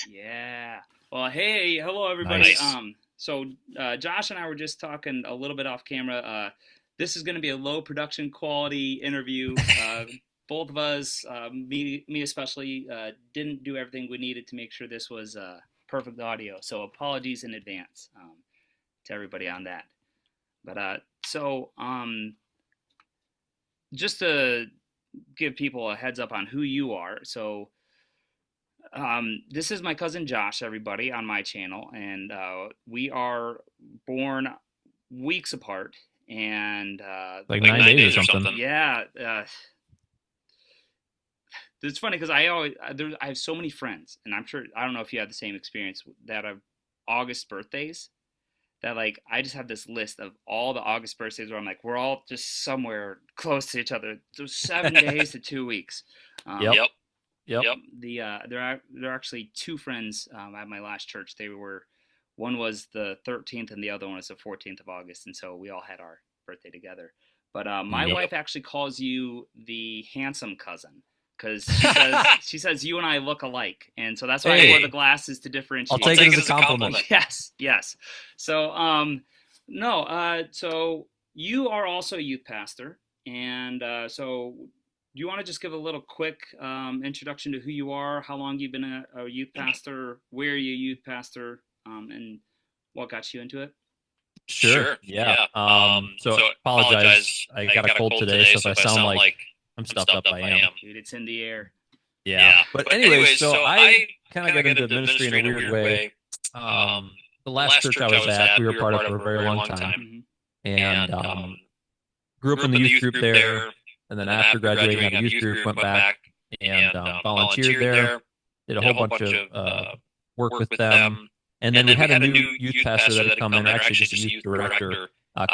Yeah. Well, hey, hello everybody. Nice. Josh and I were just talking a little bit off camera. This is going to be a low production quality interview. Both of us, me especially, didn't do everything we needed to make sure this was perfect audio. So apologies in advance to everybody on that. But just to give people a heads up on who you are. This is my cousin Josh, everybody, on my channel, and we are born weeks apart. And Like like 9 days or something. yeah, it's funny because I have so many friends, and I'm sure I don't know if you had the same experience that of August birthdays. That like I just have this list of all the August birthdays where I'm like we're all just somewhere close to each other. So 7 days to 2 weeks. Yep. Yep. Yep. Yep. There are actually two friends at my last church. One was the 13th and the other one was the 14th of August, and so we all had our birthday together. But my Yep. wife actually calls you the handsome cousin because she says you and I look alike, and so that's why I wore the Hey, glasses to I'll differentiate. take it as a compliment. Yes, yes. So no, so you are also a youth pastor, and so do you want to just give a little quick introduction to who you are, how long you've been a youth pastor, where you're a youth pastor, and what got you into it? Sure. Sure. Yeah. Yeah. So So apologize. apologize. I I got a got a cold cold today, today, so if so I if I sound sound like like I'm I'm stuffed stuffed up, up, I I am. am. Dude, it's in the air. Yeah. Yeah. But But anyways, anyways, so so I I kind of kind got of got into into ministry in ministry a in a weird weird way. way. Um, the The last last church I church I was was at, we at, were we were part of part for of a for a very very long long time, time, Mm-hmm. and and grew up grew in up the in the youth youth group group there. there. And then And then after after graduating out graduating of out of youth youth group, group, went went back back and and volunteered volunteered there. there. Did a Did whole a whole bunch bunch of of work work with with them. them. And then And we then we had a had a new new youth youth pastor that pastor had that had come come in, or in, or actually actually just a just a youth youth director director,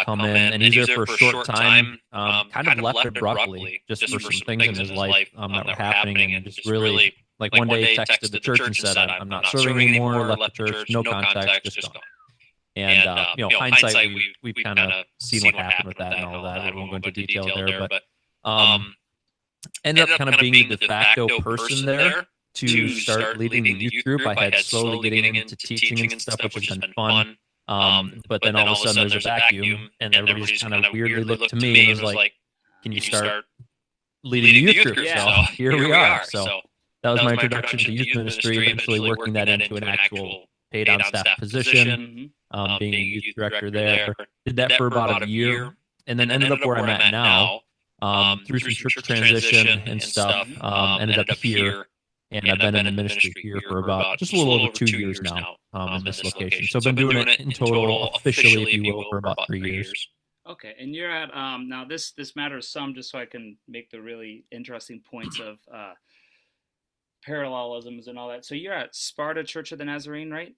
come come in. in, And and he's he's there there for a for a short short time, time. kind of Kind of left left abruptly abruptly, just just for for some some things in things in his his life life that were that were happening. happening, And and just just really, really, like like one one day day texted the texted the church and church and said, said, I'm I'm not not serving serving anymore, anymore. left the Left the church, church, no no context, context, just just gone. gone. And, And hindsight, hindsight, we've we've kind kind of of seen seen what what happened with happened with that and that and all all that. that. We We won't go won't go into into detail detail there, there, but but um, um, ended up ended up kind of kind of being the being de the de facto facto person person there there to to start start leading the leading the youth youth group. group. I I had had slowly slowly getting getting into into teaching and teaching and stuff, stuff, which has which has been been fun. fun. But then But all then of a all of a sudden sudden there's a there's a vacuum vacuum, and and everybody just everybody just kind of kind of weirdly weirdly looked to looked to me and me was and was like, like, can you "Can you start start leading the leading the youth youth group?" group?" So So here we here we are. are. So So that was that my was my introduction to introduction to youth youth ministry, ministry. eventually Eventually working working that that into an into an actual actual paid on paid on staff staff position, position, Mm-hmm. being a being a youth youth director director there. there. Did Did that that for for about a about a year year, and then and then ended up ended up where I'm where I'm at at now, now, through through some some church church transition transition and and stuff. stuff. Mm-hmm. Ended up Ended up here, here, and I've and been I've in been the in the ministry ministry here here for for about about just a just a little little over over 2 two years years now, now, in in this this location. location. So I've So been I've been doing doing it it in in total, total, officially, if officially, you if you will, will, for for about about 3 years. 3 years. Okay, and you're at now this matters some just so I can make the really interesting points of parallelisms and all that. So you're at Sparta Church of the Nazarene, right?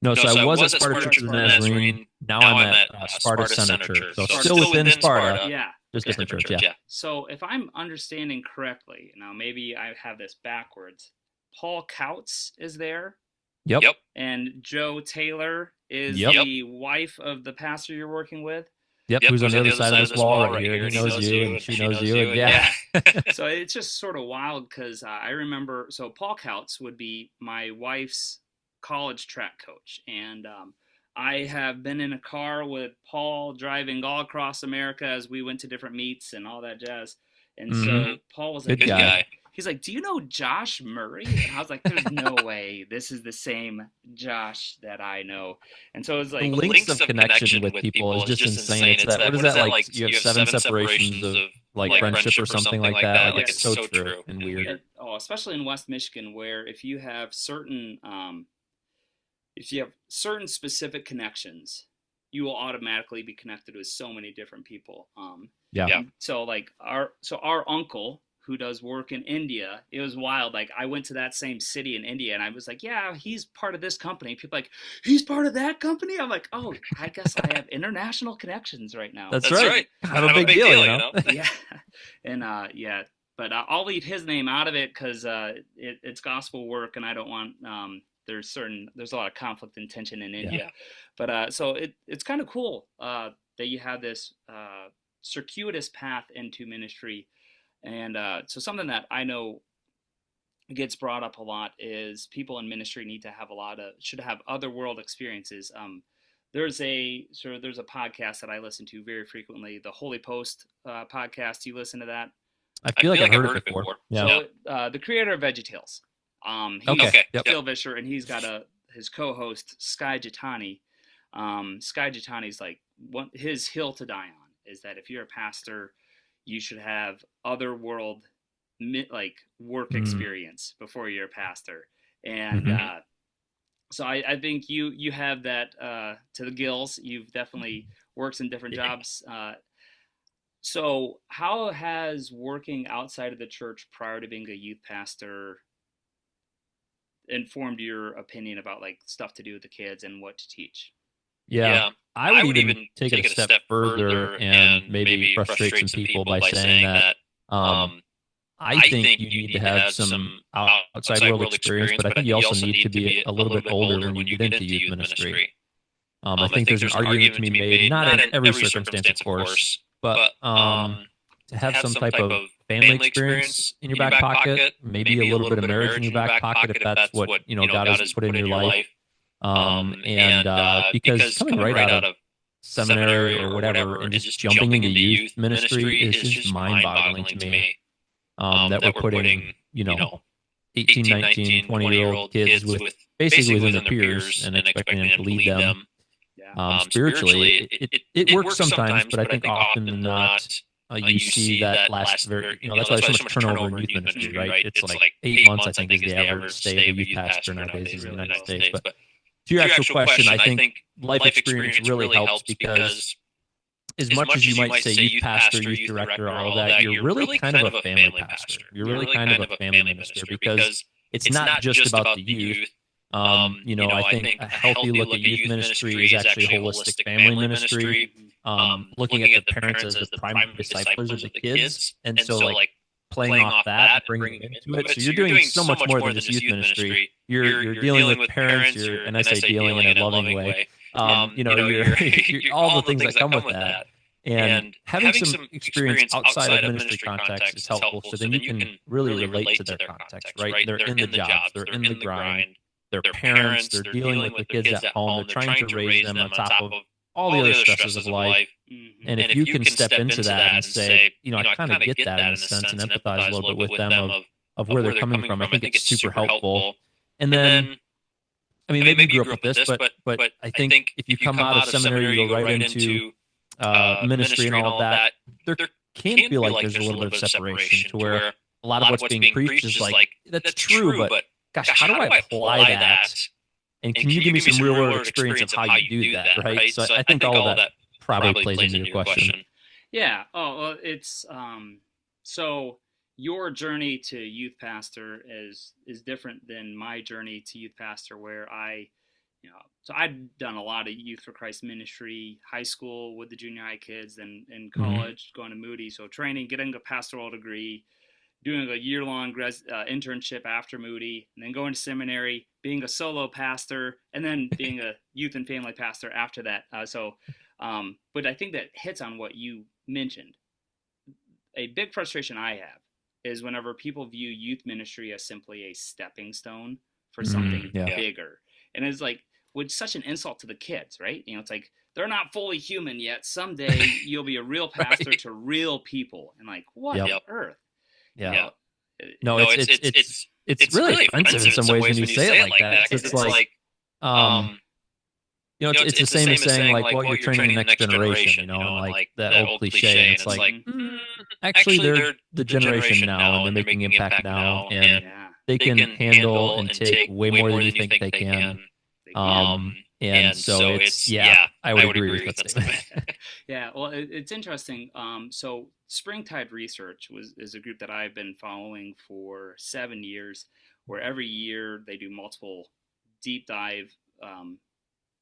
No, No, so I so I was at was at Sparta You're Sparta at Church of the Church of the Sparta. Nazarene. Nazarene. Now Now I'm I'm at at Sparta Sparta Center Center Church. Church. So So Sparta. still still within within Sparta, Sparta. Yeah. just Just Okay. different different church. church. Yeah. Yeah. So if I'm understanding correctly, now maybe I have this backwards. Paul Kautz is there, Yep. Yep. and Joe Taylor is Yep. the wife of the pastor you're working with. Yep. Yep. Who's on Who's the on other the other side of side of this this wall wall right right here? And here? he And he knows knows you, you, and and she she knows knows you, and you, and yeah. Yeah. yeah. So it's just sort of wild because I remember. So Paul Kautz would be my wife's college track coach, and I have been in a car with Paul driving all across America as we went to different meets and all that jazz. And Hmm. so Paul was like, Good Good guy. guy. he's like, "Do you know Josh Murray?" And I was like, "There's no way this is the same Josh that I know." And so it was The like, The links of links of connection connection with with people is people is just just insane. insane. It's It's that, what that, is what is that that like? like? You have You have seven seven separations separations of of like yeah, like friendship or friendship or something something like like that. that. Like, Like it's yeah. it's so so true true and and weird. weird. Especially in West Michigan, where if you have certain specific connections, you will automatically be connected with so many different people. Yeah. Yeah. So like our uncle who does work in India, it was wild. Like I went to that same city in India and I was like, yeah, he's part of this company. People are like, he's part of that company. I'm like, oh, I guess I have international connections right now. That's That's right. right. Kind of Kind a of a big big deal, you deal, you know? know? Yeah, and yeah, but I'll leave his name out of it because it's gospel work, and I don't want there's a lot of conflict and tension in Yeah. India. Yeah. But so it's kind of cool that you have this circuitous path into ministry, and so something that I know gets brought up a lot is people in ministry should have other world experiences. There's a podcast that I listen to very frequently, the Holy Post podcast. You listen to that? I feel like I've heard it before. Yeah. So the creator of VeggieTales, he's Okay. Yep. Phil Vischer, and he's got his co-host Sky Jitani. Sky Jitani's like his hill to die on is that if you're a pastor, you should have other world like work experience before you're a pastor, and so I think you have that to the gills. You've definitely worked in different jobs. So how has working outside of the church prior to being a youth pastor informed your opinion about like stuff to do with the kids and what to teach? Yeah. I would even take it a step further and maybe frustrate some people by saying that I think you need to have some outside world experience, but I think you also need to be a little bit older when you get into youth ministry. I think there's an argument to be made, not in every circumstance, of course, but to have some type of family experience in your back pocket, maybe a little bit of marriage in your back pocket if that's what God has put in your life. Because coming right out of seminary or whatever and just jumping into youth ministry is just mind-boggling to me. That we're putting, 18, 19, 20-year-old kids with basically within their peers and expecting them to lead them. Spiritually, it works sometimes, but I think often than not, you see that last that's why there's so much turnover in youth ministry, right? It's like 8 months, I think, is the average stay of a youth pastor nowadays in the United States. But to your actual question, I think life experience really helps because as much as you might say youth pastor, youth director, all of that, you're really kind of a family pastor. You're really kind of a family minister because it's not just about the youth. I think a healthy look at youth ministry is actually a holistic family ministry, looking at the parents as the primary disciplers of the kids. And so, like, playing off that, bringing them into it. So you're doing so much more than just youth ministry. You're dealing with parents, and I say dealing in a loving way. You're all the things that come with that. And having some experience outside of ministry context is helpful. So then you can really relate to their context, right? They're in the jobs, they're in the grind. They're parents, they're dealing with the kids at home, they're trying to raise them on top of all the other stresses of life. And if you can step into that and say, I kind of get that in a sense and empathize a little bit with them of where they're coming from, I think it's super helpful. And then, maybe you grew up with this, but I think if you come out of seminary, you go right into ministry and all of that, there can feel like there's a little bit of separation to where a lot of what's being preached is like, that's true, but gosh, how do I apply that? And can you give me some real world experience of how you do that, right? So I think all of that probably plays into your question. Yeah. Oh, well, it's so your journey to youth pastor is different than my journey to youth pastor, where so I've done a lot of Youth for Christ ministry, high school with the junior high kids, then in college, going to Moody. So training, getting a pastoral degree, doing a year-long internship after Moody, and then going to seminary, being a solo pastor, and then being a youth and family pastor after that. But I think that hits on what you mentioned. A big frustration I have is whenever people view youth ministry as simply a stepping stone for something bigger. And it's like, with such an insult to the kids, right? It's like, they're not fully human yet. Someday you'll be a real pastor to real people. And like, what on earth? Yeah. No, it's really offensive in some ways when you say it like that. It's like, it's the same as saying like, well, you're training the next generation, and like that old cliche. And it's like, actually, they're the generation now, and they're making impact now, and they can handle and take way more than you think they can. And so it's, I would agree with that statement. Yeah, well, it's interesting. So Springtide Research is a group that I've been following for 7 years, where every year they do multiple deep dive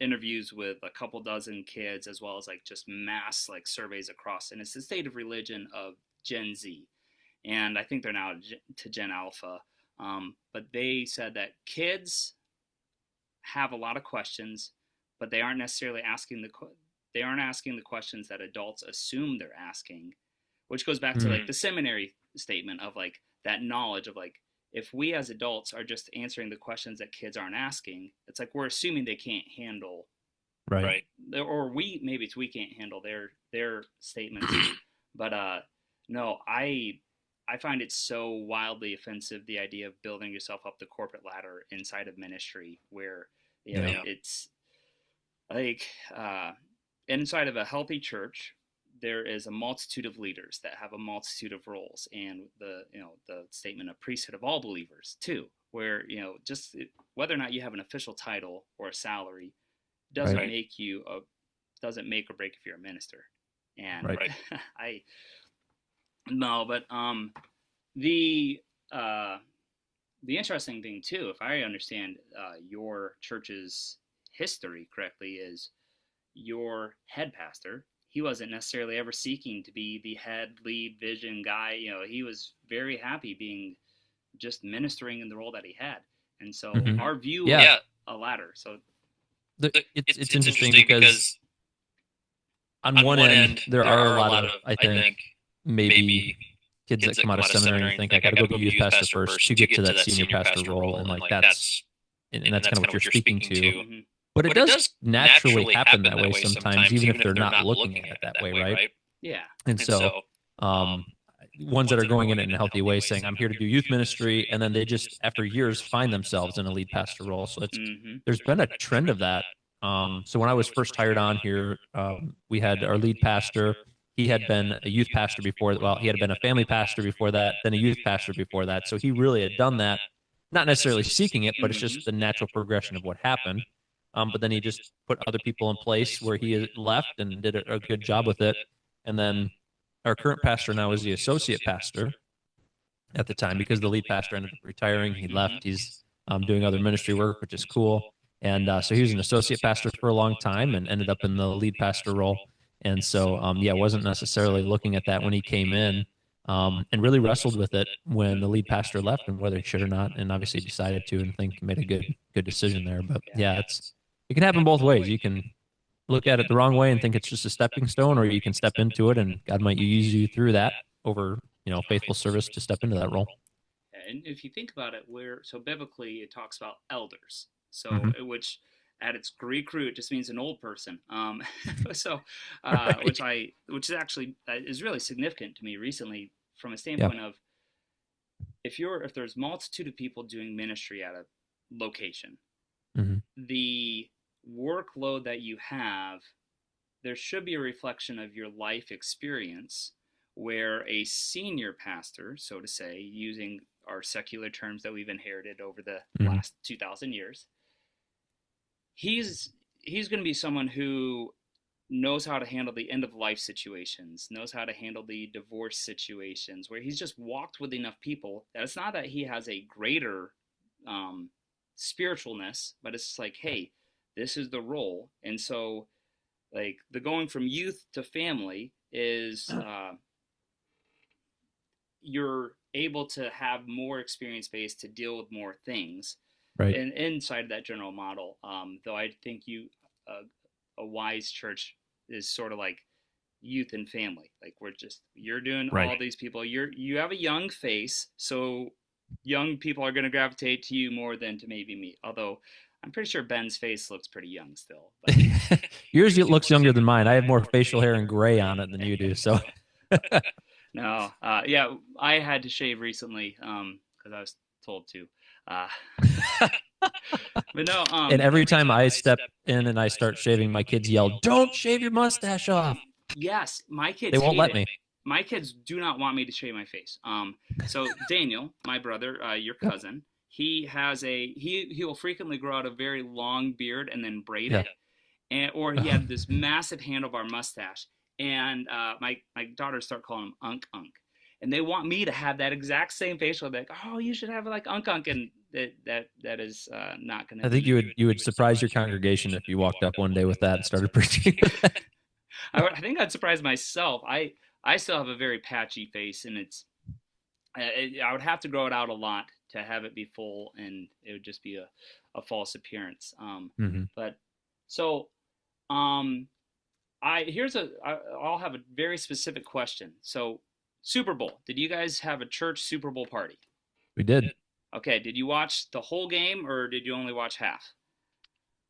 interviews with a couple dozen kids, as well as like just mass like surveys across. And it's the state of religion of Gen Z. And I think they're now to Gen Alpha. But they said that kids have a lot of questions, but they aren't necessarily asking the questions that adults assume they're asking, which goes back to like the seminary statement of like that knowledge of like, if we as adults are just answering the questions that kids aren't asking, it's like we're assuming they can't handle, Right. or maybe we can't handle their statements. But no, I find it so wildly offensive, the idea of building yourself up the corporate ladder inside of ministry, where it's like inside of a healthy church, there is a multitude of leaders that have a multitude of roles, and the statement of priesthood of all believers too, where just whether or not you have an official title or a salary doesn't doesn't make or break if you're a minister. And I no, but the interesting thing too, if I understand your church's history correctly, is your head pastor. He wasn't necessarily ever seeking to be the head lead vision guy. He was very happy being just ministering in the role that he had. And so our view of a ladder. So it's interesting because on one end there are a lot of, I think, maybe kids that come out of seminary and think, I got to go be youth pastor first to get to that senior pastor role. And like that's kind of what you're speaking to. But it does naturally happen that way sometimes, even if they're not looking at it that way, right? Yeah. And so ones that are going in it in a healthy way, saying, I'm here to do youth ministry, and then they just, after years, find themselves in a lead pastor role. So there's been a trend of that. So when I was first hired on here, we had our lead pastor. He had been a youth pastor before. Well, he had been a family pastor before that, then a youth pastor before that. So he really had done that, not necessarily seeking it, but it's just the natural progression of what happened. But then he just put other people in place where he left and did a good job with it. And then our current pastor now is the associate pastor at the time, because the lead pastor ended up retiring. He left. He's doing other ministry work, which is cool. And so he was an associate pastor for a long time and ended up in the lead pastor role. And so, wasn't necessarily looking at that when he came in, and really wrestled with it when the lead pastor left and whether he should or not, and obviously decided to, and think made a good decision there. But it can happen both ways. You can look at it the wrong way and think it's just a stepping stone, or you can step into it and God might use you through that over, faithful service to step into that role. And if you think about it, so biblically it talks about elders. So which at its Greek root just means an old person. Which is actually is really significant to me recently from a standpoint of if there's multitude of people doing ministry at a location, the workload that you have, there should be a reflection of your life experience, where a senior pastor, so to say, using our secular terms that we've inherited over the last 2,000 years, he's going to be someone who knows how to handle the end of life situations, knows how to handle the divorce situations, where he's just walked with enough people that it's not that he has a greater spiritualness, but it's like, hey, this is the role. And so like the going from youth to family is you're able to have more experience base to deal with more things, right? And inside of that general model, though I think a wise church is sort of like youth and family. Like you're doing all these people. You have a young face, so young people are going to gravitate to you more than to maybe me. Although I'm pretty sure Ben's face looks pretty young still. But yours looks younger than mine. I have more facial hair and gray on it than you do. So no, I had to shave recently because I was told to. But no. And every time I step in and I start shaving, my kids yell, "Don't shave your mustache off!" Yes, my kids. They won't let me. My kids do not want me to shave my face. So Daniel, my brother, your cousin, he has he will frequently grow out a very long beard and then braid it, or he had this massive handlebar mustache. And my daughters start calling him Unk Unk, and they want me to have that exact same facial. Like, oh, you should have like Unk Unk, and that is not going to. I think you would surprise your congregation if you walked up one day with that and started preaching. I think I'd surprise myself. I still have a very patchy face, and I would have to grow it out a lot to have it be full, and it would just be a false appearance. But so, I'll have a very specific question. So, Super Bowl. Did you guys have a church Super Bowl party? We did. Okay, did you watch the whole game or did you only watch half?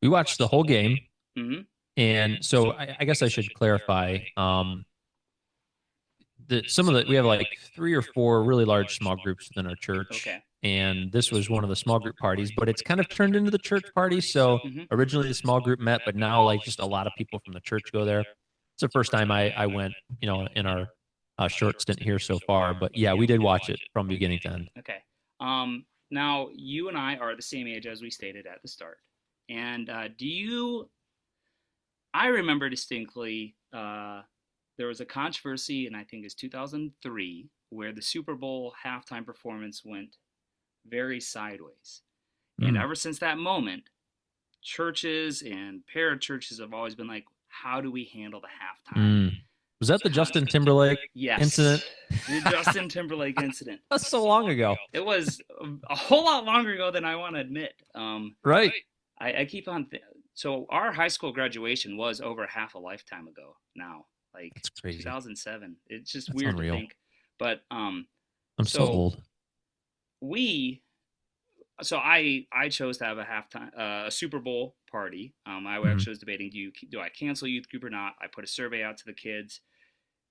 We watched the whole game. Mm-hmm. And so I guess I should clarify. Some of the we have like 3 or 4 really large small groups within our church, Okay. and this was one of the small group parties, but it's kind of turned into the church party. So Mm-hmm. originally the small group met, but now like just a lot of people from the church go there. It's the first time I went, in our short stint here so far. But yeah, we did watch it from beginning to end. Okay. Now you and I are the same age as we stated at the start, and I remember distinctly. There was a controversy, and I think it's 2003, where the Super Bowl halftime performance went very sideways. And ever since that moment, churches and parachurches have always been like, how do we handle the halftime? Was that the Justin Timberlake incident? The Justin Timberlake incident. That's so long ago. It was a whole lot longer ago than I want to admit. Right. I keep on. So our high school graduation was over half a lifetime ago now. Like that's crazy. 2007. It's just weird to think. But I'm so old. I chose to have a halftime a Super Bowl party. I actually was debating do I cancel youth group or not. I put a survey out to the kids,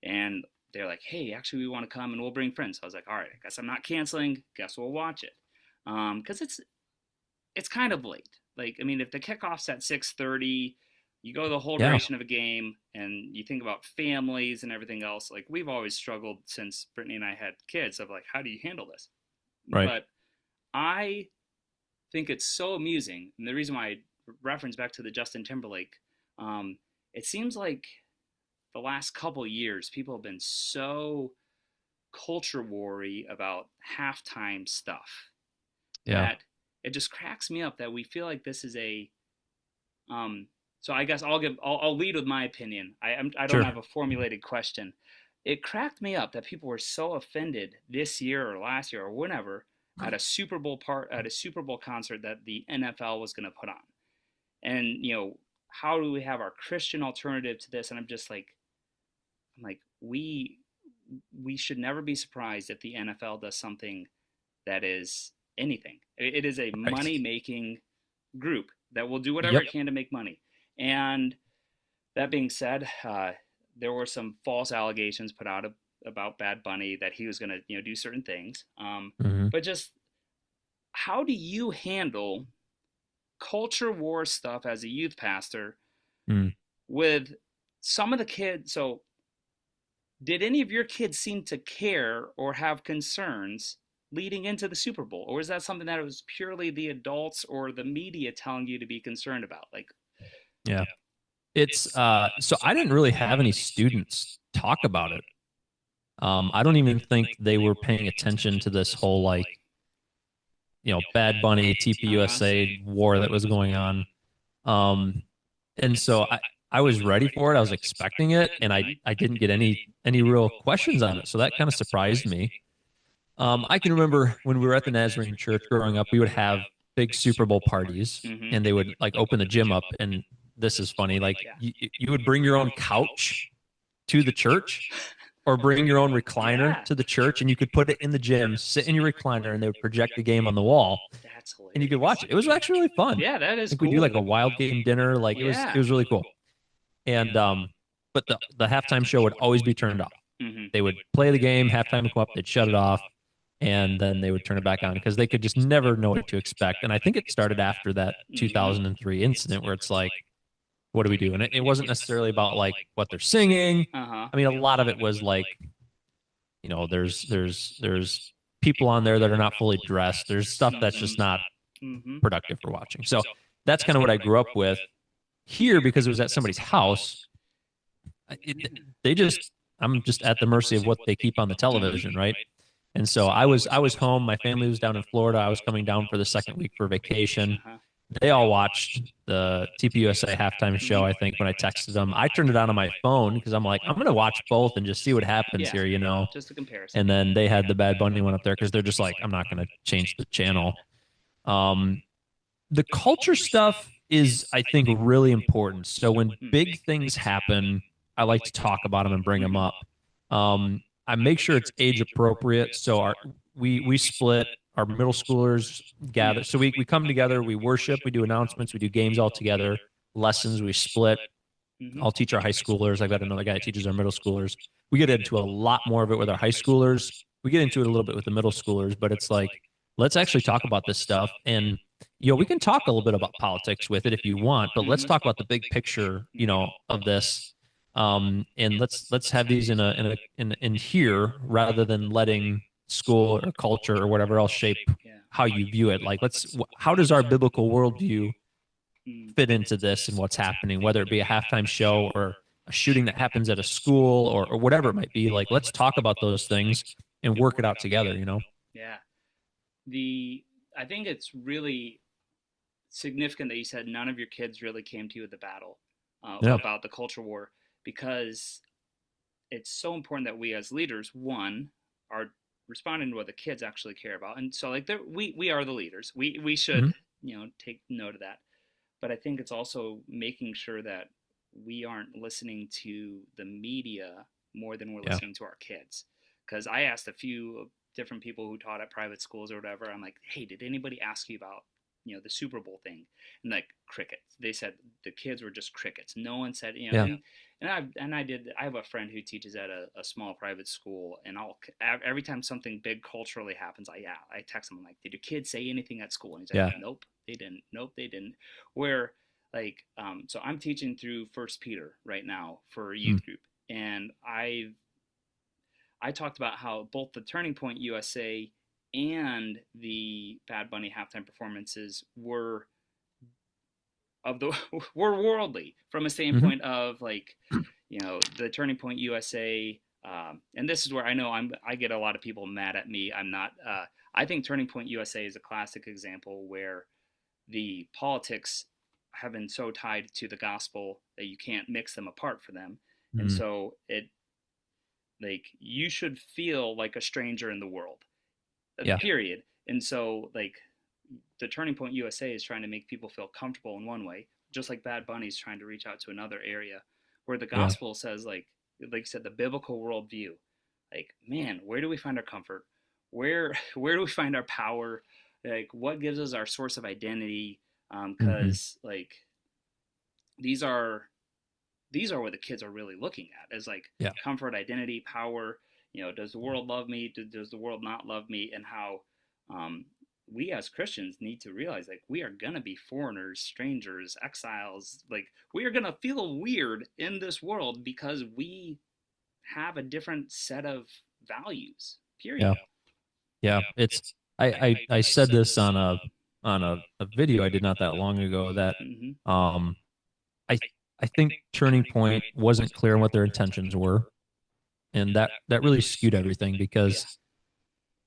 and they're like, hey, actually we want to come and we'll bring friends. So I was like, all right, I guess I'm not canceling. Guess we'll watch it. Because it's kind of late. Like, I mean, if the kickoff's at 6:30. You go the whole duration of a game, and you think about families and everything else. Like, we've always struggled since Brittany and I had kids of like, how do you handle this? Right. But I think it's so amusing, and the reason why I reference back to the Justin Timberlake, it seems like the last couple years people have been so culture war-y about halftime stuff that it just cracks me up that we feel like this is a so I guess I'll lead with my opinion. I don't have a formulated question. It cracked me up that people were so offended this year or last year or whenever at a Super Bowl concert that the NFL was going to put on. And how do we have our Christian alternative to this? And I'm like we should never be surprised if the NFL does something that is anything. It is a money-making group that will do whatever it can to make money. And that being said, there were some false allegations put out about Bad Bunny that he was going to, do certain things. But just how do you handle culture war stuff as a youth pastor with some of the kids? So did any of your kids seem to care or have concerns leading into the Super Bowl? Or is that something that it was purely the adults or the media telling you to be concerned about? Like, yeah. It's so I didn't really have any students talk about it. I don't even think they were paying attention to this whole Bad Bunny TPUSA war that was going on. And so I was ready for it. I was expecting it, and I didn't get any real questions on it. So that kind of surprised me. I can remember when we were at the Nazarene Church growing up, we would have big Super Bowl parties, and they would like open the gym up, and this is funny. Like you would bring your own couch to the church or bring your own recliner to the church, and you could put it in the gym, sit in your recliner, and they would project the game on the wall. That's hilarious. And you could watch it. It was actually really fun. Yeah, that is cool. We do like a wild game dinner. Like it was really cool. And but the halftime show would always be turned off. They would play the game, halftime would come up, they'd shut it off, and then they would turn it back on because they could just never know what to expect. And I think it started after that 2003 incident where it's like, what do we do? And it wasn't necessarily about like what they're singing. I mean, a lot of it was like, there's people on there that are not fully dressed. There's stuff that's just not productive for watching. So that's kind of what I grew up with here because it was at somebody's house. I'm just at the mercy of what they keep on the television, right? And so I was home. My family was down in Florida. I was coming down for the second week for vacation. They all watched the TPUSA halftime show, I think, when I texted them. I turned it on my phone because I'm like, I'm going to watch both and just see what happens here, Just a comparison. And then they had the Bad Bunny one up there because they're just like, I'm not going to change the channel. The culture stuff is, I think, really important. So when big things happen, I like to talk about them and bring them up. I make sure it's age appropriate. So we split. Our middle schoolers gather. So we come together, we worship, we do announcements, we do games all together, lessons, we split. I'll teach our high schoolers. I've got another guy that teaches our middle schoolers. We get into a lot more of it with our high schoolers. We get into it a little bit with the middle schoolers, but it's like, let's actually talk about this stuff. And, we can talk a little bit about politics with it if you want, but let's talk about the big picture, of this. And let's have these in here rather than letting school or culture or whatever else shape how you view it. Like, how does our biblical worldview fit into this and what's happening, whether it be a halftime show or a shooting that happens at a school or whatever it might be. Like, let's talk about those things and work it out together, Yeah. I think it's really significant that you said none of your kids really came to you at the battle about the culture war, because it's so important that we as leaders, one, are responding to what the kids actually care about. And so like we are the leaders. We should, take note of that. But I think it's also making sure that we aren't listening to the media more than we're listening to our kids. Because I asked a few different people who taught at private schools or whatever, I'm like, hey, did anybody ask you about, the Super Bowl thing? And like, crickets. They said the kids were just crickets. No one said, and I have a friend who teaches at a small private school, and every time something big culturally happens, I text him, I'm like, did your kids say anything at school? And he's like, nope, they didn't. Nope, they didn't. Where like, so I'm teaching through First Peter right now for a youth group, and I talked about how both the Turning Point USA and the Bad Bunny halftime performances were worldly from a standpoint of like, the Turning Point USA, and this is where I know I get a lot of people mad at me. I'm not. I think Turning Point USA is a classic example where the politics have been so tied to the gospel that you can't mix them apart for them, and so like, you should feel like a stranger in the world, period. And so like, the Turning Point USA is trying to make people feel comfortable in one way, just like Bad Bunny's trying to reach out to another area, where the gospel says, like you said, the biblical worldview, like, man, where do we find our comfort? Where do we find our power? Like, what gives us our source of identity? Because like, these are what the kids are really looking at, is like comfort, identity, power. Does the world love me? Does the world not love me? And how we as Christians need to realize, like, we are going to be foreigners, strangers, exiles. Like, we are going to feel weird in this world because we have a different set of values, period. Yeah. It's, I said this on a video I did not that long ago that, I think Turning Point wasn't clear on what their intentions were. And that really skewed everything, because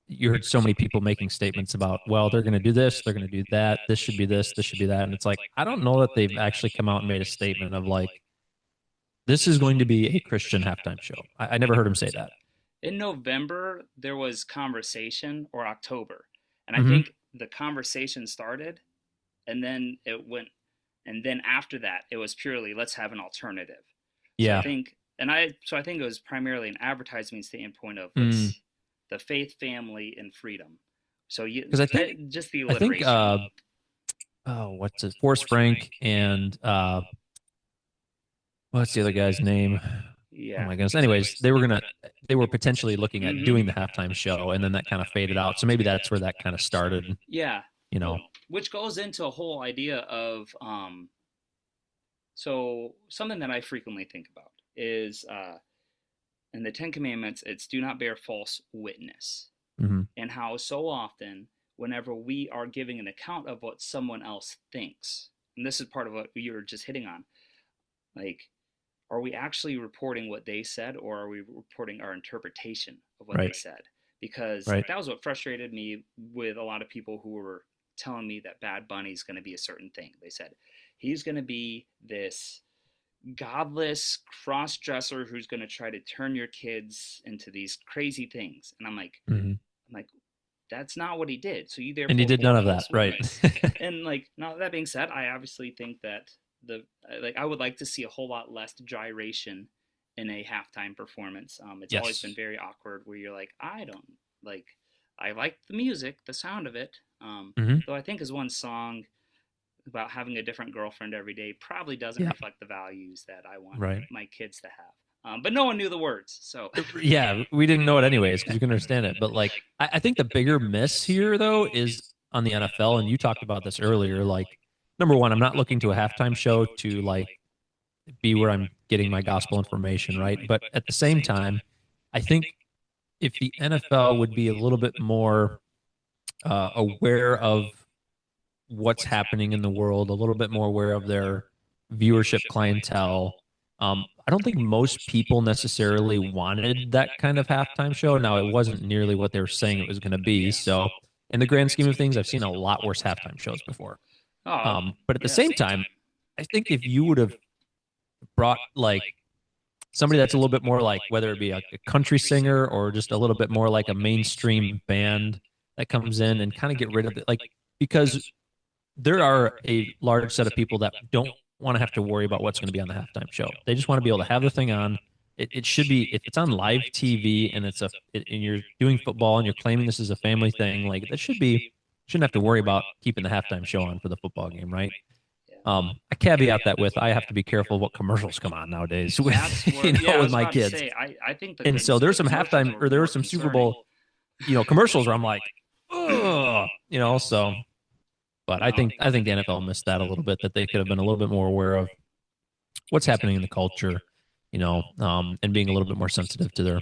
you heard so many people making statements about, well, they're going to do this, they're going to do that, this should be this should be that. And it's like, I don't know that they've actually come out and made a statement of like, this is going to be a Christian halftime show. I never heard him say that. In November, there was conversation, or October. And I think the conversation started, and then it went, and then after that, it was purely, let's have an alternative. So I think it was primarily an advertising standpoint of the faith, family, and freedom. So because I think just the alliteration. What's it? Forrest Frank and what's the other guy's name? Yeah. Oh my goodness. Anyways, they were potentially looking at doing the halftime show, and then that kind of faded out. So maybe that's where that kind of started. Yeah. Which goes into a whole idea of so something that I frequently think about is in the Ten Commandments, it's do not bear false witness. And how so often, whenever we are giving an account of what someone else thinks, and this is part of what you were just hitting on, like, are we actually reporting what they said, or are we reporting our interpretation of what they said? Because that was what frustrated me with a lot of people who were telling me that Bad Bunny is going to be a certain thing. They said he's going to be this godless cross-dresser who's going to try to turn your kids into these crazy things. And I'm like, that's not what he did. So you therefore, and he did none of that, right? And like, now that being said, I obviously think that I would like to see a whole lot less gyration in a halftime performance. It's always been very awkward, where you're like, I don't like, I like the music, the sound of it. Hmm. Though I think his one song about having a different girlfriend every day probably doesn't Yeah. reflect the values that I want Right. my kids to have. But no one knew the words, so Yeah, we didn't know it anyways because we couldn't understand it. But like, I think the bigger miss here though is on the NFL, and you talked about this earlier. Like, number one, I'm not looking to a halftime show to like be where I'm getting my gospel information, right? But at the same time, I think if the NFL would be a little bit more aware of what's happening in the world, a little bit more aware of their viewership clientele. I don't think most people necessarily wanted that kind of halftime show. Now, it wasn't nearly what they were saying it was going to be. So, in the grand scheme of things, I've seen a lot worse halftime shows before. oh But at the yeah, same time, I think if you would have brought like somebody that's a little bit more like whether it be a country singer or just a little bit more like a mainstream band that comes in and kind of get rid of it, like because there are a large set of people that don't want to have to worry about what's going to be on the halftime show. They just want to be able to have the thing on. It should be if it's on live TV and and you're doing football and you're claiming this is a family thing, like that shouldn't have to worry about keeping the halftime show on for the football game, right? I caveat that with I have to be careful what commercials come on nowadays with with my kids. I think and so there's some halftime or there were some Super Bowl commercials where I'm like, oh, so. But I think the NFL missed that a little bit, that they could have been a little bit more aware of what's happening in the culture, and being a little bit more sensitive to their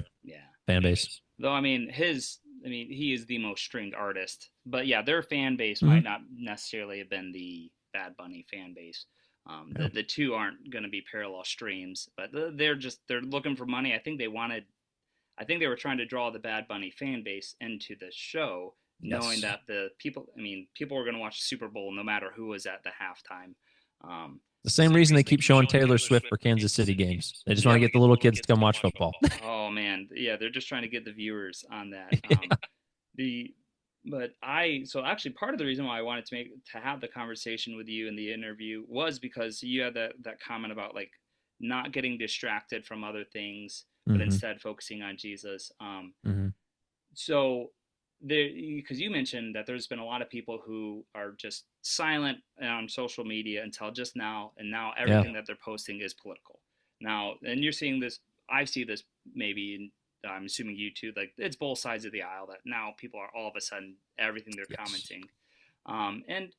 fan base. Though he is the most streamed artist, but yeah, their fan base might not necessarily have been the Bad Bunny fan base. The two aren't going to be parallel streams, but they're looking for money. I think they were trying to draw the Bad Bunny fan base into the show, knowing that people were going to watch the Super Bowl no matter who was at the halftime. The same reason they keep showing Taylor Swift for Kansas City games. They just want to get the little kids to come watch football. Oh man, yeah, they're just trying to get the viewers on that. So actually part of the reason why I wanted to have the conversation with you in the interview was because you had that comment about like not getting distracted from other things, but instead focusing on Jesus. So because you mentioned that there's been a lot of people who are just silent on social media until just now, and now everything that they're posting is political. Now, and you're seeing this, I see this maybe, I'm assuming you too, like it's both sides of the aisle that now people are all of a sudden, everything they're commenting. And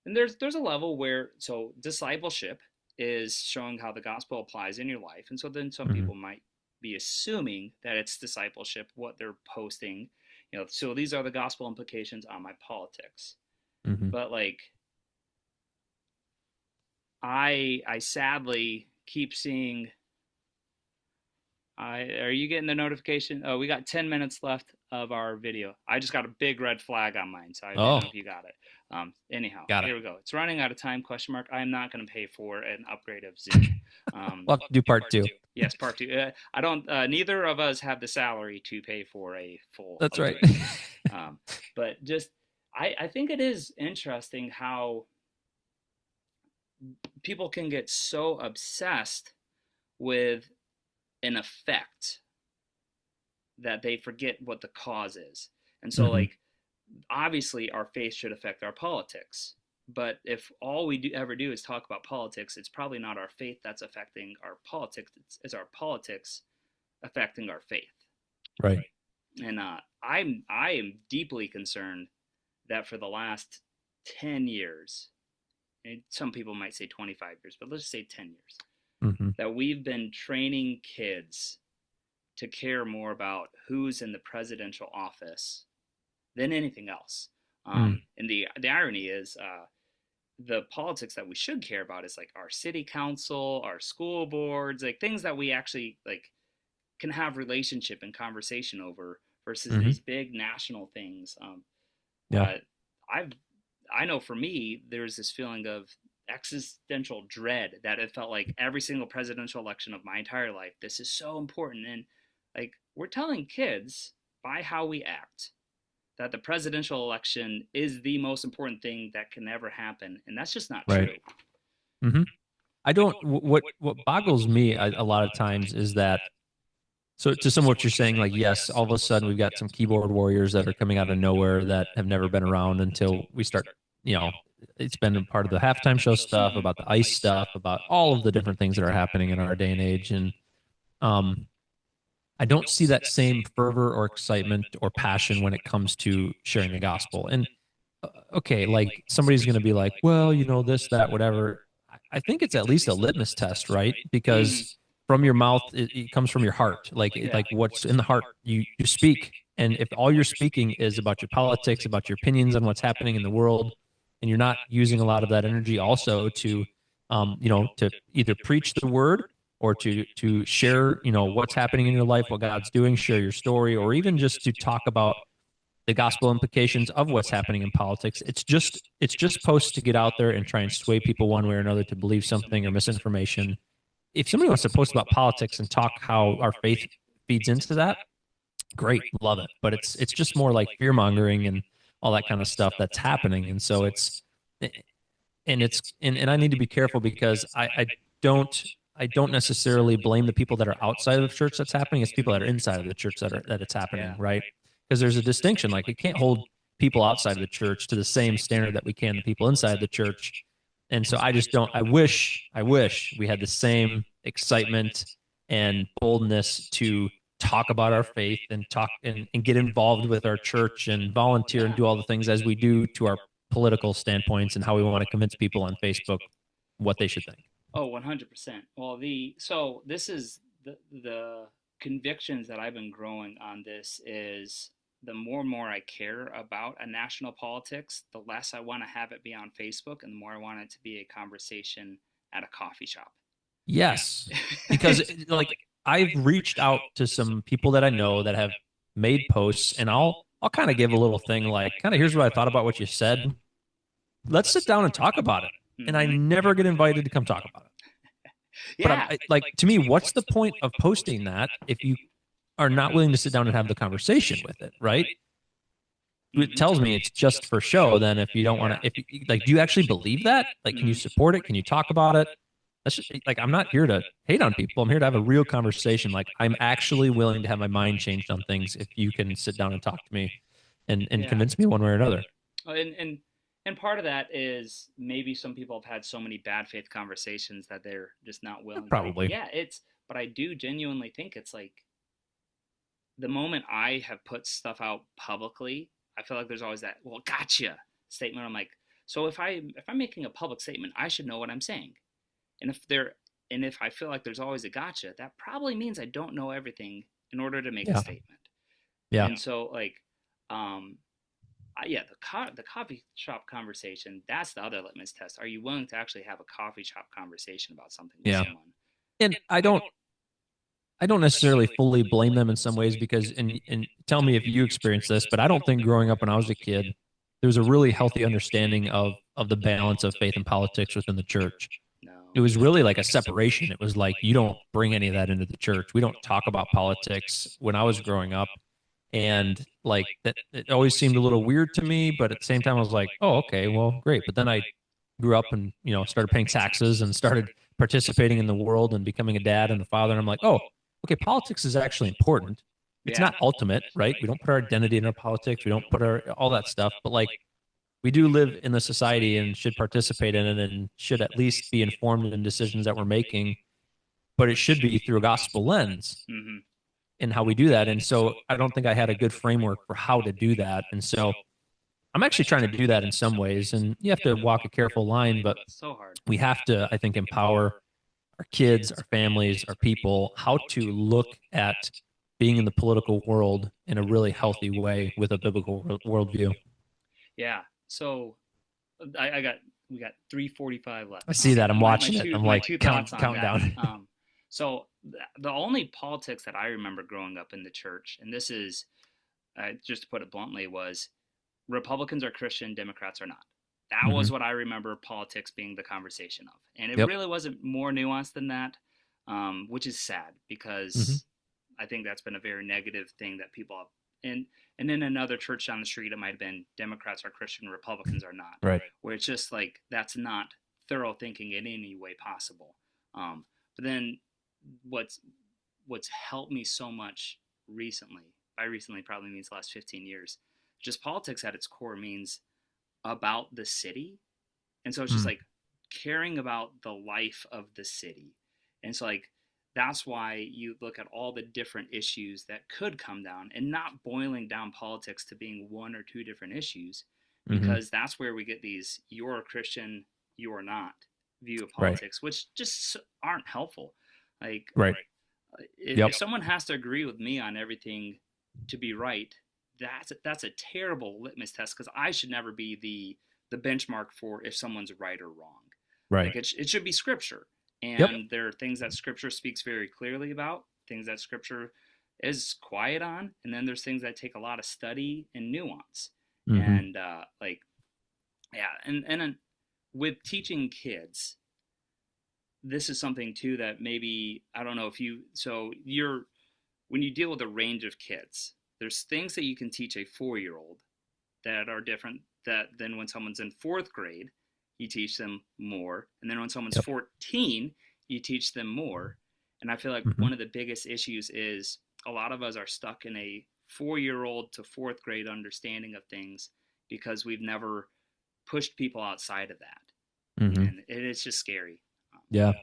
there's a level where, so discipleship is showing how the gospel applies in your life. And so then some people might be assuming that it's discipleship, what they're posting. So these are the gospel implications on my politics. But like, I sadly keep seeing. Are you getting the notification? Oh, we got 10 minutes left of our video. I just got a big red flag on mine, so I don't know if you got it. Anyhow, here we go. It's running out of time, ? I am not going to pay for an upgrade of Zoom. We'll do part two. Yes, part two. I don't. Neither of us have the salary to pay for a full. That's upgrade. Right. But just, I think it is interesting how people can get so obsessed with an effect that they forget what the cause is. And so like, obviously our faith should affect our politics, but if all we ever do is talk about politics, it's probably not our faith that's affecting our politics. It's our politics affecting our faith. Right. And I am deeply concerned that for the last 10 years, and some people might say 25 years, but let's just say 10 years, that we've been training kids to care more about who's in the presidential office than anything else. And the irony is the politics that we should care about is like our city council, our school boards, like things that we actually like can have relationship and conversation over versus these big national things. I know for me, there's this feeling of existential dread that it felt like every single presidential election of my entire life, this is so important. And like, we're telling kids by how we act that the presidential election is the most important thing that can ever happen. And that's just not true. I don't, what boggles me a lot of times is that So to some of what you're saying, like, yes, all of a sudden we've got some keyboard warriors that are coming out of nowhere that have never been around until we start, you know, it's been a part of the halftime show stuff, about the ice stuff, about all of the different things that are happening in our day and age. And um, I don't see that same fervor or excitement or passion when it comes to sharing the gospel. And okay, like somebody's going to be like, well, you know, this, that, whatever. I think it's at least a litmus test, right? Because from your mouth, it comes from your heart. Like what's in the heart, you speak. And if all you're speaking is about your politics, about your opinions on what's happening in the world, and you're not using a lot of that energy also to, to either preach the word or to share, what's happening in your life, what God's doing, share your story, or even just to talk about the gospel implications of what's happening in politics. It's just posts to get out there and try and sway people one way or another to believe something or misinformation. If somebody wants to post about politics and talk how our faith feeds into that, great, love it. But it's just more like fear mongering and all that kind of stuff that's happening. And so and I need to be careful because I don't necessarily blame the people that are outside of the church that's happening. It's people that are inside of the church that it's happening, right? Because there's a distinction. Like, we can't hold people outside of the church to the same standard that we can the people inside the church. And so I just don't. I wish we had the same excitement and boldness to talk about our faith and talk and get involved with our church and volunteer and do all the things as we do to our political standpoints and how we want to convince people on Facebook what they should think. Oh, 100%. Well, this is the convictions that I've been growing on this is the more and more I care about a national politics, the less I want to have it be on Facebook, and the more I want it to be a conversation at a coffee shop. Yes, because like I've reached out to some people that I know that have made posts, and I'll kind of give a little thing like, kind of, here's what I thought about what you said. Let's sit down and talk about it. And I never get invited to come talk about it. Yeah. But like, to me, what's the point of posting that if you are not willing to sit down and have the conversation with it, right? It tells me it's just for show. Then if you don't want to, do you actually believe that? Like, can you support it? Can you talk about it? That's just like, I'm not here to hate on people. I'm here to have a real conversation. Like, I'm actually willing to have my mind changed on things if you can sit down and talk to me and convince me one way or another. And part of that is maybe some people have had so many bad faith conversations that they're just not willing. Probably. But I do genuinely think it's like the moment I have put stuff out publicly, I feel like there's always that, well, gotcha statement. I'm like, so if I'm making a public statement, I should know what I'm saying. And if I feel like there's always a gotcha, that probably means I don't know everything in order to make a statement. Yeah. And so like, the coffee shop conversation, that's the other litmus test. Are you willing to actually have a coffee shop conversation about something with someone? And I don't necessarily fully blame them in some ways because, and tell me if you experience this, but I don't think growing up when I was a kid, there was a really healthy understanding of the balance of faith and politics within the church. No. It was really like a separation. It was like, you don't bring any of that into the church. We don't talk about politics when I was growing up. And like that, it always seemed a little weird to me, but at the same time, I was like, oh, okay, well, great. But then I grew up and, started paying taxes and started participating in the world and becoming a dad and a father. And I'm like, oh, okay, politics is actually important. It's not ultimate, right? We don't put our identity in our politics. We don't put all that stuff, but like, we do live in the society and should participate in it and should at least be informed in decisions that we're making, but it should be through a gospel lens. Mm-hmm. And how we do that. And so I don't think I had a good framework for how to do that. And so I'm actually trying to do that in some ways. And you have to walk a careful line, but so hard. We have to, I think, empower our kids, our families, our people, how to look at being in the political world in a really healthy way with a biblical worldview. Yeah. So we got 3:45 left. I see that. I'm watching it. I'm like, countdown. So the only politics that I remember growing up in the church, and this is, just to put it bluntly, was Republicans are Christian, Democrats are not. That was what I remember politics being the conversation of. And it really wasn't more nuanced than that, which is sad because I think that's been a very negative thing that people have. And in another church down the street, it might have been Democrats are Christian, Republicans are not. Right. Where it's just like, that's not thorough thinking in any way possible. But then what's what's helped me so much recently, by recently probably means the last 15 years, just politics at its core means about the city. And so it's just like caring about the life of the city. And so like, that's why you look at all the different issues that could come down, and not boiling down politics to being one or two different issues, because that's where we get these "you're a Christian, you're not" view of politics, which just aren't helpful. Like, if someone has to agree with me on everything to be right, that's a terrible litmus test, because I should never be the benchmark for if someone's right or wrong. Like, it should be Scripture. And there are things that Scripture speaks very clearly about, things that Scripture is quiet on, and then there's things that take a lot of study and nuance. And and with teaching kids, this is something too that maybe, I don't know if when you deal with a range of kids, there's things that you can teach a 4-year-old that are different than when someone's in 4th grade. You teach them more. And then when someone's 14, you teach them more. And I feel like one of the biggest issues is a lot of us are stuck in a 4-year-old to 4th grade understanding of things, because we've never pushed people outside of that. And it's just scary. I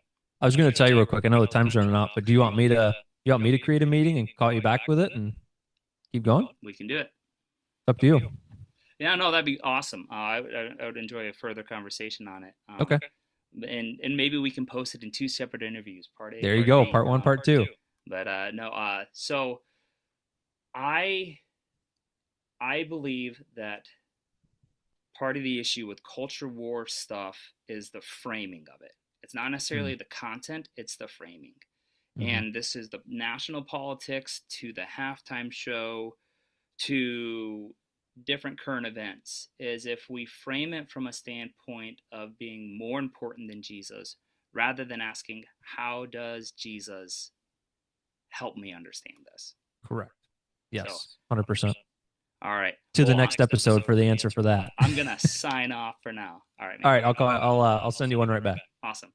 was going to tell you real quick, I know the time's running out, but do you want me to create a meeting and call you back with it and keep going? We can do it. Up to you. Yeah, no, that'd be awesome. I would enjoy a further conversation on it. Okay. And maybe we can post it in 2 separate interviews. Part A. There you go. Part 1, part 2. But so I believe that part of the issue with culture war stuff is the framing of it. It's not necessarily the content, it's the framing. And this is the national politics to the halftime show to different current events, is if we frame it from a standpoint of being more important than Jesus, rather than asking, how does Jesus help me understand this? Correct. Yes, 100%. All right. To the next episode for the answer for that. I'm going to sign off for now. All right. All right. I'll send you one right back. Awesome.